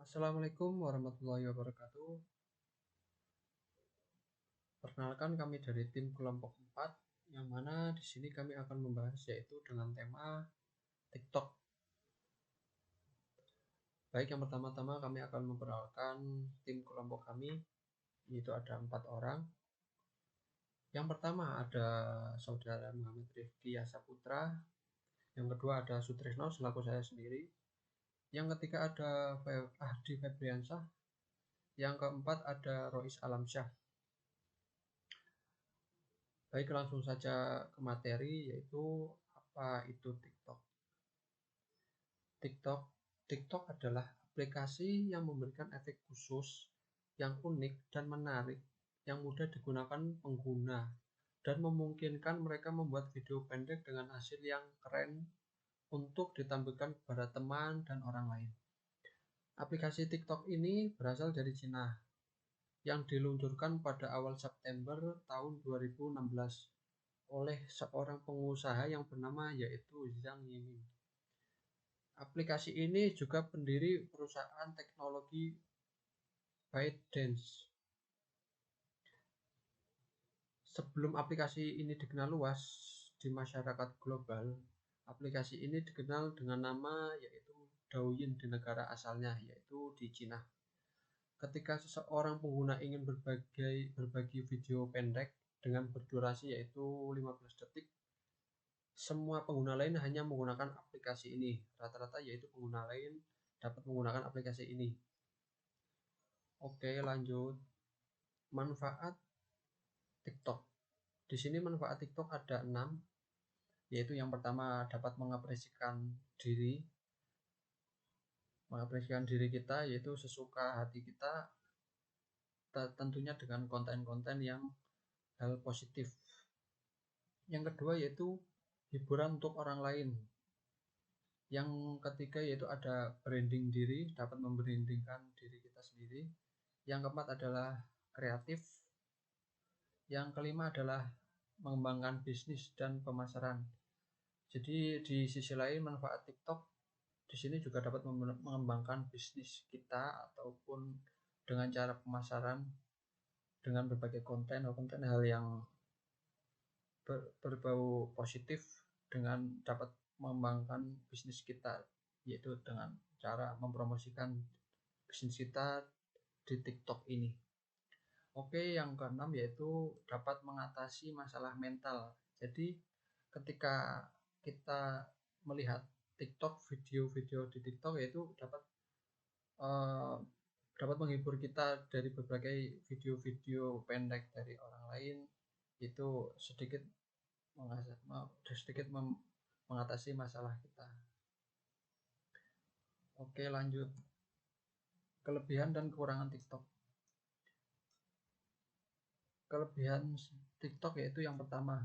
Assalamualaikum warahmatullahi wabarakatuh. Perkenalkan kami dari tim kelompok 4, yang mana di sini kami akan membahas yaitu dengan tema TikTok. Baik, yang pertama-tama kami akan memperkenalkan tim kelompok kami, yaitu ada 4 orang. Yang pertama ada saudara Muhammad Rifki Yasaputra, yang kedua ada Sutrisno selaku saya sendiri, yang ketiga ada Ahdi Febriansyah, yang keempat ada Rois Alamsyah. Baik, langsung saja ke materi, yaitu apa itu TikTok. TikTok adalah aplikasi yang memberikan efek khusus yang unik dan menarik yang mudah digunakan pengguna dan memungkinkan mereka membuat video pendek dengan hasil yang keren untuk ditampilkan kepada teman dan orang lain. Aplikasi TikTok ini berasal dari Cina yang diluncurkan pada awal September tahun 2016 oleh seorang pengusaha yang bernama yaitu Zhang Yiming. Aplikasi ini juga pendiri perusahaan teknologi ByteDance. Sebelum aplikasi ini dikenal luas di masyarakat global, aplikasi ini dikenal dengan nama yaitu Douyin di negara asalnya, yaitu di Cina. Ketika seseorang pengguna ingin berbagi video pendek dengan berdurasi yaitu 15 detik, semua pengguna lain hanya menggunakan aplikasi ini. Rata-rata yaitu pengguna lain dapat menggunakan aplikasi ini. Oke, lanjut. Manfaat TikTok. Di sini manfaat TikTok ada 6, yaitu yang pertama dapat mengapresiasikan diri kita, yaitu sesuka hati kita, tentunya dengan konten-konten yang hal positif. Yang kedua yaitu hiburan untuk orang lain. Yang ketiga yaitu ada branding diri, dapat membrandingkan diri kita sendiri. Yang keempat adalah kreatif. Yang kelima adalah mengembangkan bisnis dan pemasaran. Jadi di sisi lain manfaat TikTok di sini juga dapat mengembangkan bisnis kita ataupun dengan cara pemasaran dengan berbagai konten hal yang berbau positif dengan dapat mengembangkan bisnis kita, yaitu dengan cara mempromosikan bisnis kita di TikTok ini. Oke, yang keenam yaitu dapat mengatasi masalah mental. Jadi ketika kita melihat TikTok, video-video di TikTok yaitu dapat menghibur kita dari berbagai video-video pendek dari orang lain, itu sedikit mengatasi masalah kita. Oke, lanjut. Kelebihan dan kekurangan TikTok. Kelebihan TikTok yaitu yang pertama,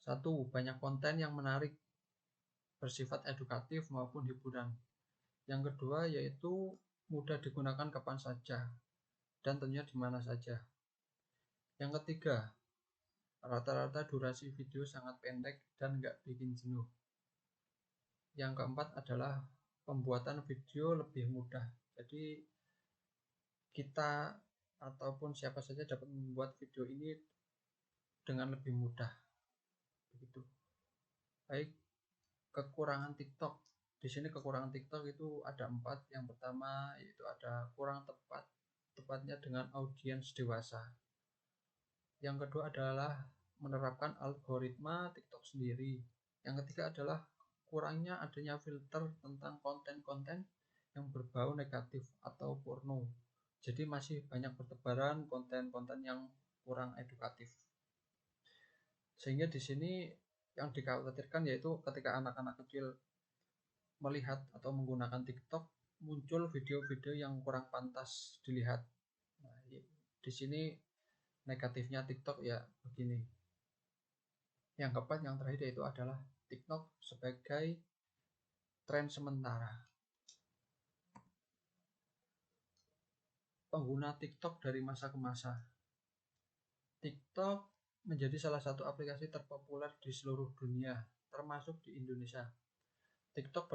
1. Banyak konten yang menarik bersifat edukatif maupun hiburan. Yang kedua yaitu mudah digunakan kapan saja dan tentunya di mana saja. Yang ketiga, rata-rata durasi video sangat pendek dan nggak bikin jenuh. Yang keempat adalah pembuatan video lebih mudah. Jadi kita ataupun siapa saja dapat membuat video ini dengan lebih mudah. Begitu. Baik, kekurangan TikTok. Di sini kekurangan TikTok itu ada 4. Yang pertama yaitu ada kurang tepatnya dengan audiens dewasa. Yang kedua adalah menerapkan algoritma TikTok sendiri. Yang ketiga adalah kurangnya adanya filter tentang konten-konten yang berbau negatif atau porno. Jadi masih banyak bertebaran konten-konten yang kurang edukatif. Sehingga di sini yang dikhawatirkan yaitu ketika anak-anak kecil melihat atau menggunakan TikTok, muncul video-video yang kurang pantas dilihat. Nah, di sini negatifnya TikTok ya begini. Yang keempat, yang terakhir yaitu adalah TikTok sebagai tren sementara. Pengguna TikTok dari masa ke masa. TikTok menjadi salah satu aplikasi terpopuler di seluruh dunia, termasuk di Indonesia. TikTok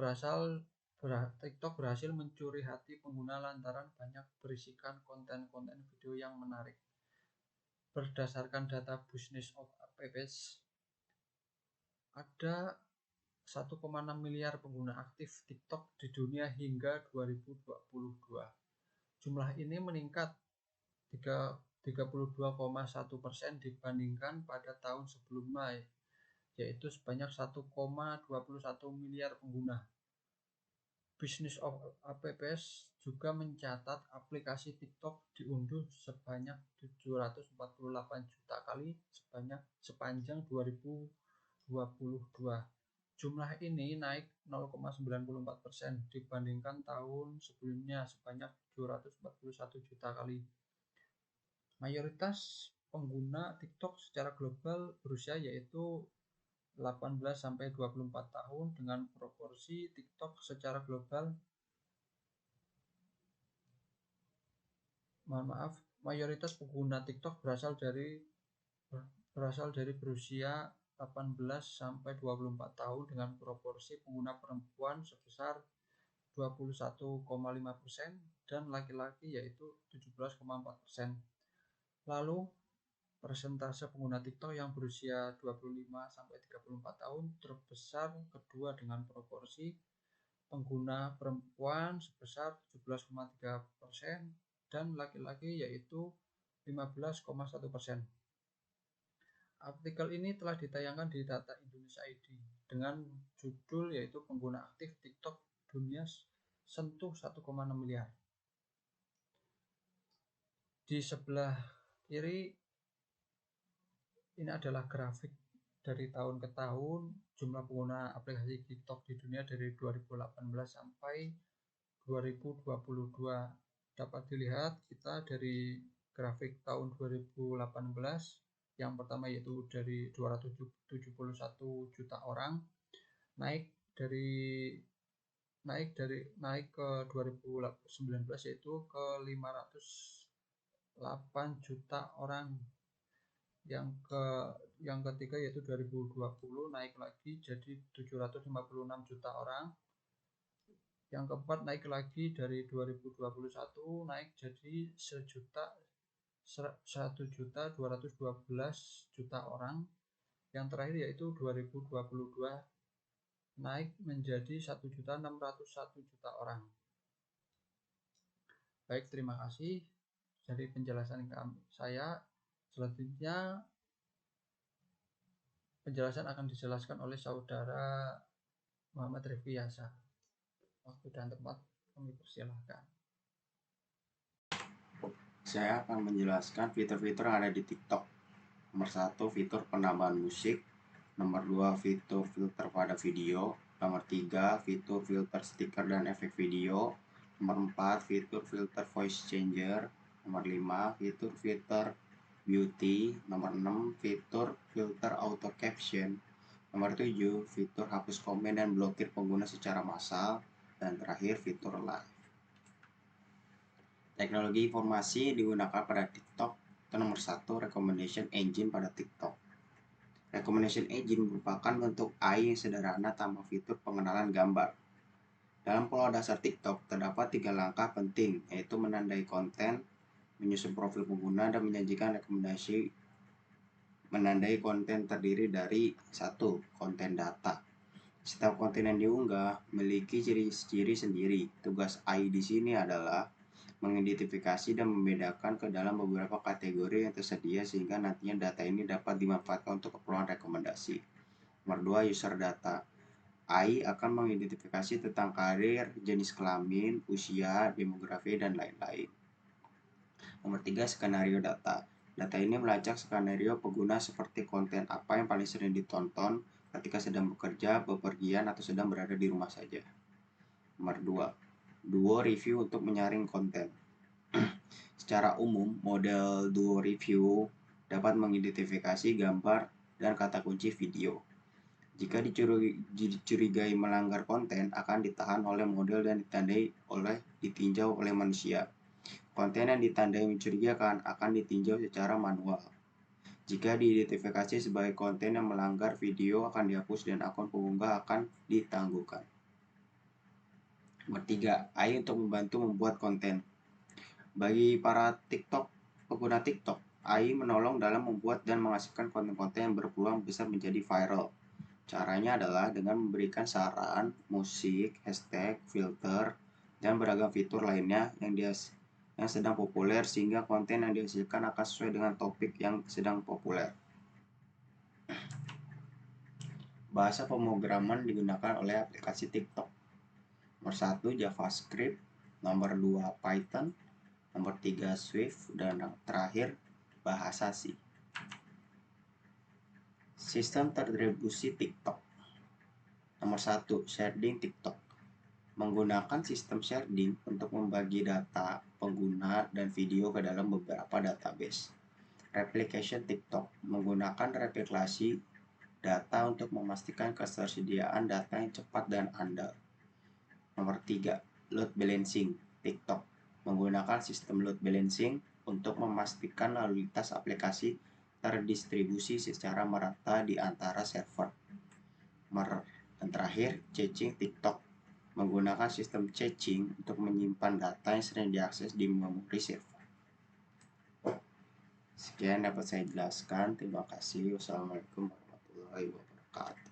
TikTok berhasil mencuri hati pengguna lantaran banyak berisikan konten-konten video yang menarik. Berdasarkan data Business of Apps, ada 1,6 miliar pengguna aktif TikTok di dunia hingga 2022. Jumlah ini meningkat 32,1% dibandingkan pada tahun sebelumnya, yaitu sebanyak 1,21 miliar pengguna. Business of Apps juga mencatat aplikasi TikTok diunduh sebanyak 748 juta kali sepanjang 2022. Jumlah ini naik 0,94% dibandingkan tahun sebelumnya sebanyak 741 juta kali. Mayoritas pengguna TikTok secara global berusia yaitu 18-24 tahun dengan proporsi TikTok secara global mayoritas pengguna TikTok berasal dari berusia 18-24 tahun dengan proporsi pengguna perempuan sebesar 21,5% dan laki-laki yaitu 17,4%. Lalu persentase pengguna TikTok yang berusia 25-34 tahun terbesar kedua dengan proporsi pengguna perempuan sebesar 17,3% dan laki-laki yaitu 15,1%. Artikel ini telah ditayangkan di Data Indonesia ID dengan judul yaitu pengguna aktif TikTok dunia sentuh 1,6 miliar. Di sebelah kiri ini adalah grafik dari tahun ke tahun jumlah pengguna aplikasi TikTok di dunia dari 2018 sampai 2022. Dapat dilihat kita dari grafik tahun 2018 yang pertama yaitu dari 271 juta orang naik ke 2019 yaitu ke 508 juta orang. Yang ketiga yaitu 2020 naik lagi jadi 756 juta orang. Yang keempat naik lagi dari 2021 naik jadi 1.212 juta orang. Yang terakhir yaitu 2022 naik menjadi 1.601 juta orang. Baik, terima kasih dari penjelasan saya. Selanjutnya penjelasan akan dijelaskan oleh saudara Muhammad Rifiyasa. Waktu dan tempat kami persilahkan. Saya akan menjelaskan fitur-fitur yang ada di TikTok. Nomor 1, fitur penambahan musik. Nomor 2, fitur filter pada video. Nomor 3, fitur filter stiker dan efek video. Nomor 4, fitur filter voice changer. Nomor 5, fitur filter beauty. Nomor 6, fitur filter auto caption. Nomor 7, fitur hapus komen dan blokir pengguna secara massal. Dan terakhir, fitur live. Teknologi informasi digunakan pada TikTok. Itu nomor 1, recommendation engine pada TikTok. Recommendation engine merupakan bentuk AI yang sederhana tanpa fitur pengenalan gambar. Dalam pola dasar TikTok terdapat 3 langkah penting, yaitu menandai konten, menyusun profil pengguna, dan menyajikan rekomendasi. Menandai konten terdiri dari 1. Konten data. Setiap konten yang diunggah memiliki ciri-ciri sendiri. Tugas AI di sini adalah mengidentifikasi dan membedakan ke dalam beberapa kategori yang tersedia sehingga nantinya data ini dapat dimanfaatkan untuk keperluan rekomendasi. Nomor 2, user data. AI akan mengidentifikasi tentang karir, jenis kelamin, usia, demografi, dan lain-lain. Nomor 3, skenario data. Data ini melacak skenario pengguna seperti konten apa yang paling sering ditonton ketika sedang bekerja, bepergian, atau sedang berada di rumah saja. Nomor 2, duo review untuk menyaring konten. Secara umum, model duo review dapat mengidentifikasi gambar dan kata kunci video. Jika dicurigai melanggar konten, akan ditahan oleh model dan ditinjau oleh manusia. Konten yang ditandai mencurigakan akan ditinjau secara manual. Jika diidentifikasi sebagai konten yang melanggar video akan dihapus dan akun pengunggah akan ditangguhkan. Nomor 3, AI untuk membantu membuat konten. Bagi para pengguna TikTok, AI menolong dalam membuat dan menghasilkan konten-konten yang berpeluang besar menjadi viral. Caranya adalah dengan memberikan saran, musik, hashtag, filter, dan beragam fitur lainnya yang sedang populer sehingga konten yang dihasilkan akan sesuai dengan topik yang sedang populer. Bahasa pemrograman digunakan oleh aplikasi TikTok. Nomor 1 JavaScript, nomor 2 Python, nomor 3 Swift, dan yang terakhir bahasa C. Sistem terdistribusi TikTok. Nomor 1 sharding TikTok. Menggunakan sistem sharding untuk membagi data pengguna dan video ke dalam beberapa database. Replication TikTok menggunakan replikasi data untuk memastikan ketersediaan data yang cepat dan andal. Nomor 3, load balancing TikTok menggunakan sistem load balancing untuk memastikan lalu lintas aplikasi terdistribusi secara merata di antara server. Dan terakhir, caching TikTok menggunakan sistem caching untuk menyimpan data yang sering diakses di memori server. Sekian dapat saya jelaskan. Terima kasih. Wassalamualaikum warahmatullahi wabarakatuh.